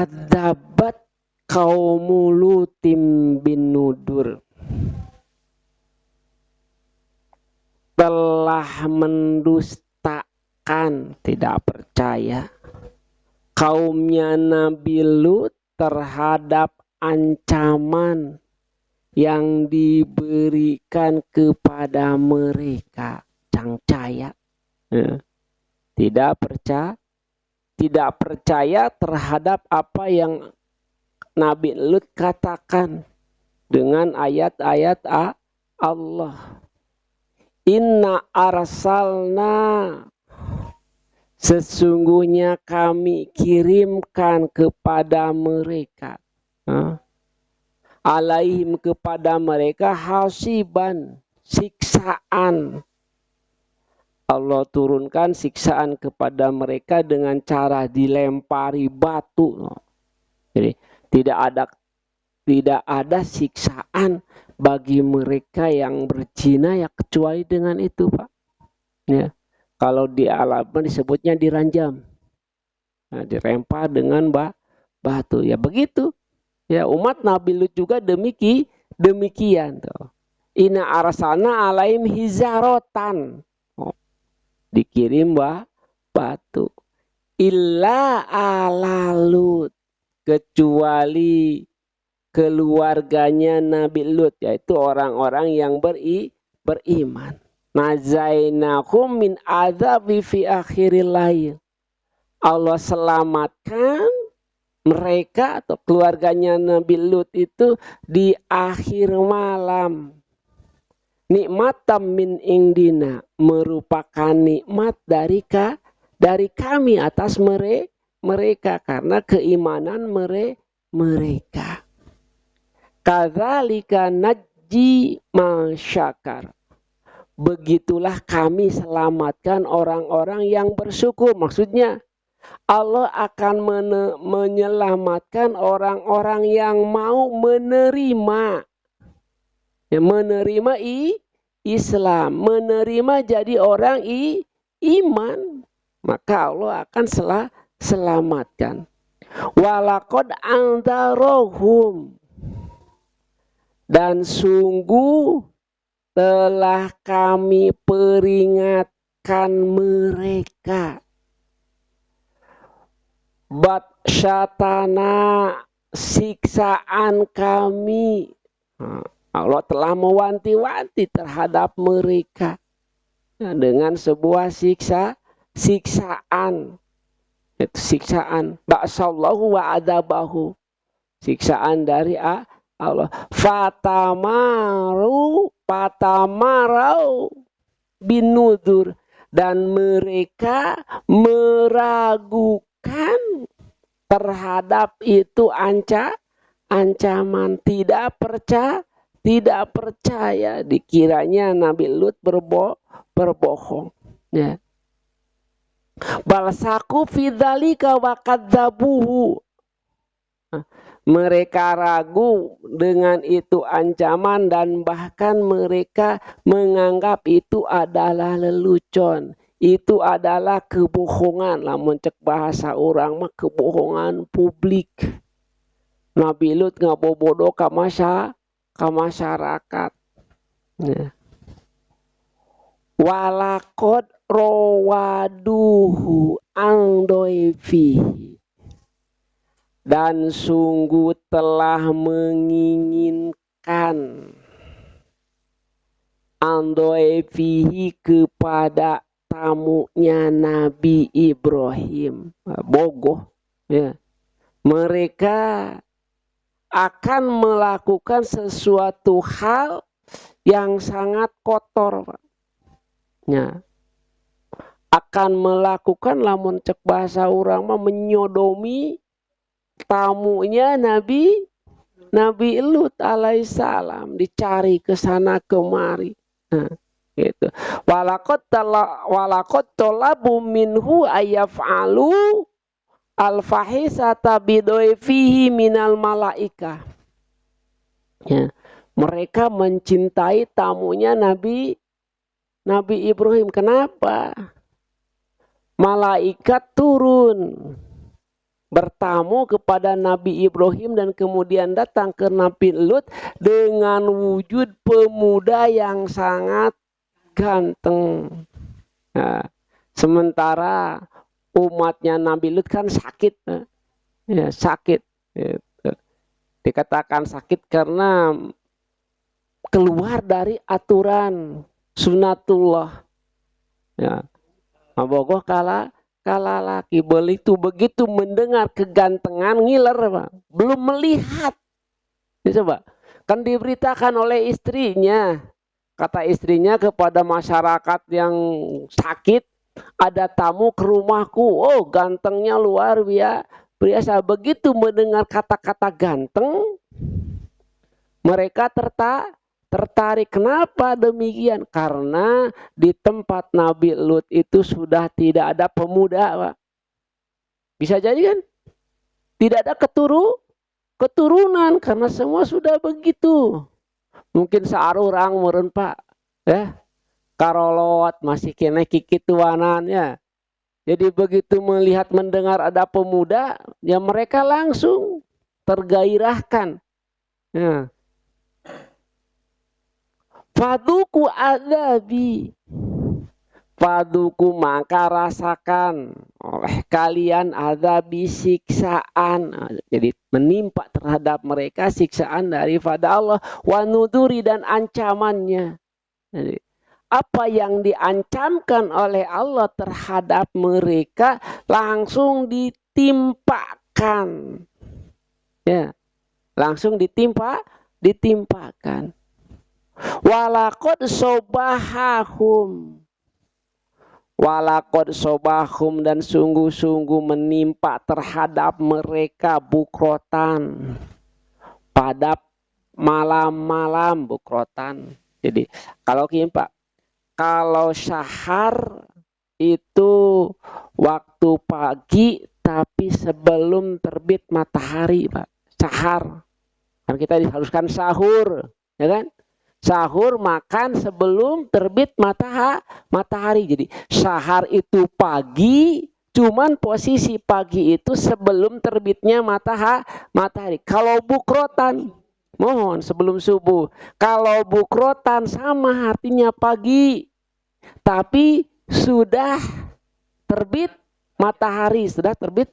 kadzabat qaumu Lutim bin Nudur, telah mendustakan, tidak percaya kaumnya Nabi Lut terhadap ancaman yang diberikan kepada mereka. Cangcaya, tidak percaya terhadap apa yang Nabi Lut katakan dengan ayat-ayat Allah. Inna arsalna, sesungguhnya kami kirimkan kepada mereka, alaihim kepada mereka, hasiban, siksaan. Allah turunkan siksaan kepada mereka dengan cara dilempari batu. Jadi tidak ada siksaan bagi mereka yang berzina ya kecuali dengan itu, Pak. Ya. Kalau di alam disebutnya diranjam. Nah, dirempar dengan batu. Ya begitu. Ya, umat Nabi Lut juga demikian tuh. Inna arsalna alaihim hizarotan. Dikirim batu. Illa ala Lut, kecuali keluarganya Nabi Lut, yaitu orang-orang yang beriman. Nazainakum min adzabi fi akhiril lail. Allah selamatkan mereka atau keluarganya Nabi Lut itu di akhir malam. Nikmatam min indina, merupakan nikmat dari kami atas mereka karena keimanan mereka. Kadzalika najji masyakar. Begitulah kami selamatkan orang-orang yang bersyukur. Maksudnya Allah akan menyelamatkan orang-orang yang mau menerima. Ya, menerima Islam, menerima jadi orang iman, maka Allah akan selamatkan. Walaqad anzarohum, dan sungguh telah kami peringatkan mereka. Batsyatana, siksaan kami. Allah telah mewanti-wanti terhadap mereka dengan sebuah siksaan. Itu siksaan. Ba'sallahu wa adabahu. Siksaan dari Allah. Fatamarau binudur, dan mereka meragukan terhadap itu ancaman, tidak percaya, dikiranya Nabi Lut berbohong. Ya. Balsaku fidzalika wa kadzabuhu. Mereka ragu dengan itu ancaman dan bahkan mereka menganggap itu adalah lelucon. Itu adalah kebohongan. Lamun cek bahasa orang mah kebohongan publik. Nabi Lut ngabobodo ka masyarakat. Ya. Walakot rawaduhu angdoifihi, dan sungguh telah menginginkan angdoifihi kepada tamunya Nabi Ibrahim. Bogoh. Ya. Mereka akan melakukan sesuatu hal yang sangat kotor, Pak. Ya. Akan melakukan, lamun cek bahasa orang mah, menyodomi tamunya Nabi Lut alaihissalam, dicari ke sana kemari. Nah, gitu. Walaqad talabu minhu ayaf'alu al-fahisata bidoifihi minal malaika. Ya. Mereka mencintai tamunya Nabi Ibrahim. Kenapa? Malaikat turun bertamu kepada Nabi Ibrahim dan kemudian datang ke Nabi Lut dengan wujud pemuda yang sangat ganteng. Nah, sementara umatnya Nabi Lut kan sakit, ya, sakit. Gitu. Dikatakan sakit karena keluar dari aturan sunatullah. Ya, abogoh kala laki begitu mendengar kegantengan ngiler, Pak. Belum melihat. Ya, coba kan diberitakan oleh istrinya. Kata istrinya kepada masyarakat yang sakit, ada tamu ke rumahku. Oh, gantengnya luar biasa. Begitu mendengar kata-kata ganteng, mereka tertarik. Kenapa demikian? Karena di tempat Nabi Lut itu sudah tidak ada pemuda, Pak. Bisa jadi kan? Tidak ada keturunan karena semua sudah begitu. Mungkin seorang meureun, Pak. Ya, karolot masih kena kikit tuanannya. Jadi begitu melihat mendengar ada pemuda, ya mereka langsung tergairahkan. Ya. Faduku adabi. Faduku maka rasakan oleh kalian adabi siksaan. Jadi menimpa terhadap mereka siksaan daripada Allah. Wa nuduri dan ancamannya. Jadi, apa yang diancamkan oleh Allah terhadap mereka langsung ditimpakan. Ya, langsung ditimpakan. Walakod sobahum dan sungguh-sungguh menimpa terhadap mereka bukrotan pada malam-malam bukrotan. Jadi kalau Pak, kalau syahar itu waktu pagi tapi sebelum terbit matahari, Pak. Syahar. Kan kita diharuskan sahur, ya kan? Sahur makan sebelum terbit matahari. Jadi sahar itu pagi, cuman posisi pagi itu sebelum terbitnya matahari. Kalau bukrotan, mohon sebelum subuh. Kalau bukrotan sama artinya pagi, tapi sudah terbit matahari, sudah terbit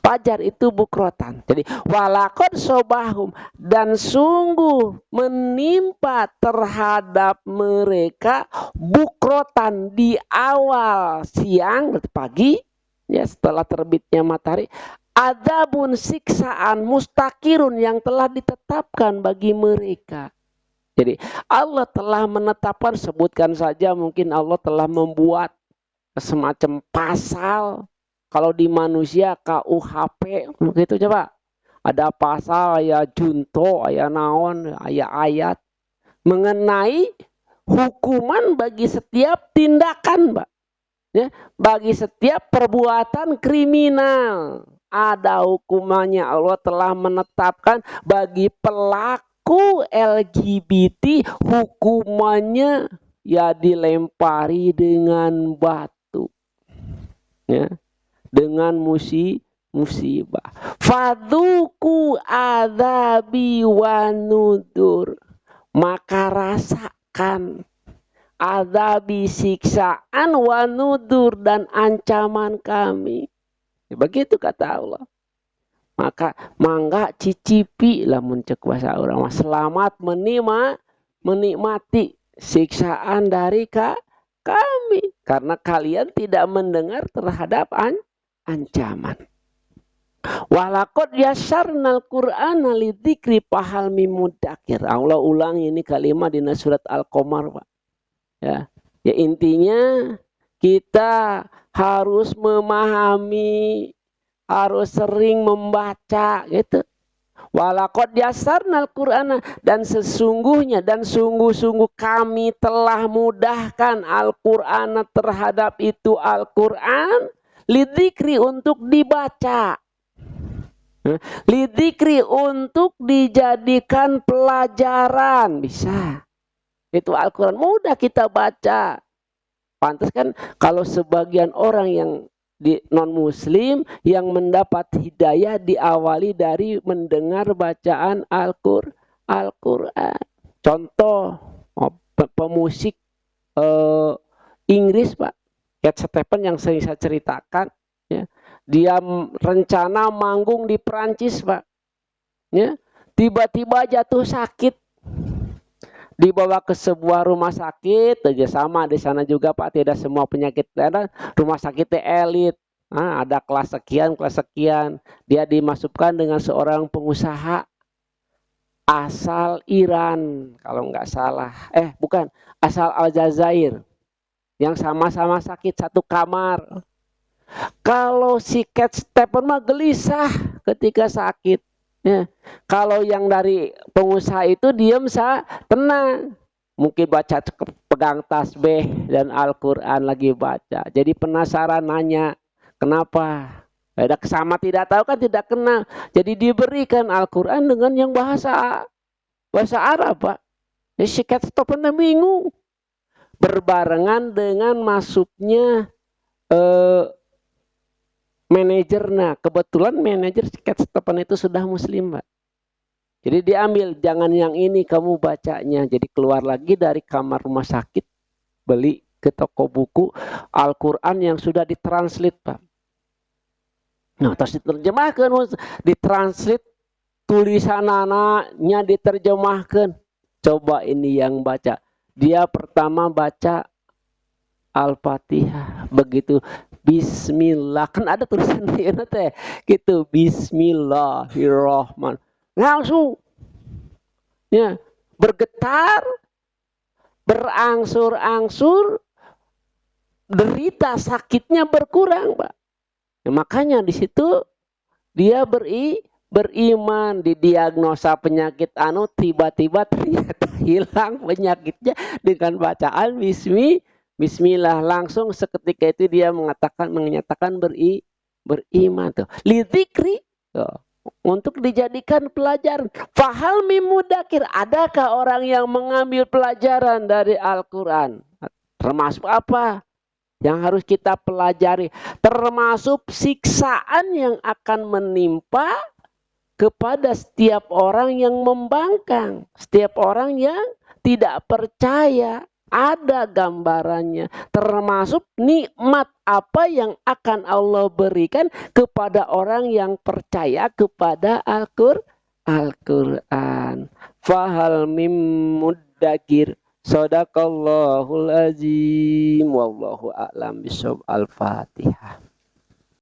fajar, itu bukrotan. Jadi walakod sobahum dan sungguh menimpa terhadap mereka bukrotan di awal siang berarti pagi, ya setelah terbitnya matahari, adabun siksaan mustakirun yang telah ditetapkan bagi mereka. Jadi Allah telah menetapkan, sebutkan saja mungkin Allah telah membuat semacam pasal. Kalau di manusia KUHP begitu, coba ada pasal ya junto, ya naon, ya ayat mengenai hukuman bagi setiap tindakan, Mbak. Ya, bagi setiap perbuatan kriminal ada hukumannya. Allah telah menetapkan bagi pelaku LGBT hukumannya ya dilempari dengan batu, ya, dengan musibah. Faduku adabi wa nudur, maka rasakan adabi siksaan wa nudur dan ancaman kami. Begitu kata Allah. Maka mangga cicipi lamun cek bahasa orang, selamat menikmati siksaan dari kami karena kalian tidak mendengar terhadap ancaman. Walakot yasarnal Qur'ana lidzikri fahal mim mudzakir. Allah ulang ini kalimat di surat Al-Qamar, Pak. Ya intinya kita harus memahami, harus sering membaca gitu. Walakot yasarnal Qur'ana dan sesungguhnya dan sungguh-sungguh kami telah mudahkan Al-Qur'ana terhadap itu Al-Qur'an lidzikri untuk dibaca. Lidzikri untuk dijadikan pelajaran, bisa. Itu Al-Quran mudah kita baca. Pantas kan kalau sebagian orang yang non muslim yang mendapat hidayah diawali dari mendengar bacaan Al-Quran. Contoh pemusik Inggris Pak, Cat Stevens yang sering saya ceritakan, ya, dia rencana manggung di Perancis Pak, ya, tiba-tiba jatuh sakit, dibawa ke sebuah rumah sakit, aja sama di sana juga Pak, tidak semua penyakit ada rumah sakit elit. Nah, ada kelas sekian, dia dimasukkan dengan seorang pengusaha asal Iran kalau nggak salah, bukan, asal Aljazair, yang sama-sama sakit satu kamar. Kalau si Cat Stevens mah gelisah ketika sakit. Ya. Kalau yang dari pengusaha itu diam tenang. Mungkin baca pegang tasbih dan Al-Quran lagi baca. Jadi penasaran nanya, kenapa? Ada sama tidak tahu kan tidak kenal. Jadi diberikan Al-Quran dengan yang bahasa Arab Pak. Jadi si Cat Stevens bingung. Berbarengan dengan masuknya manajer. Nah, kebetulan manajer Cat Stevens itu sudah muslim, Pak. Jadi diambil, jangan yang ini kamu bacanya. Jadi keluar lagi dari kamar rumah sakit, beli ke toko buku Al-Quran yang sudah ditranslate, Pak. Nah, terus diterjemahkan, ditranslate, tulisan anaknya diterjemahkan. Coba ini yang baca. Dia pertama baca Al-Fatihah, begitu Bismillah, kan ada tulisan teh gitu, Bismillahirrahmanirrahim, langsung ya bergetar, berangsur-angsur, derita sakitnya berkurang Pak. Ya, makanya di situ dia beriman, didiagnosa penyakit tiba-tiba ternyata hilang penyakitnya dengan bacaan Bismillah, langsung seketika itu dia menyatakan beriman tuh. Lidzikri tuh, untuk dijadikan pelajaran. Fahal mimudakir, adakah orang yang mengambil pelajaran dari Al-Quran? Termasuk apa yang harus kita pelajari? Termasuk siksaan yang akan menimpa kepada setiap orang yang membangkang, setiap orang yang tidak percaya. Ada gambarannya, termasuk nikmat apa yang akan Allah berikan kepada orang yang percaya kepada Al-Quran. Fahal mim muddakir. Sadaqallahul azim. Wallahu a'lam bishawab. Al-Fatihah.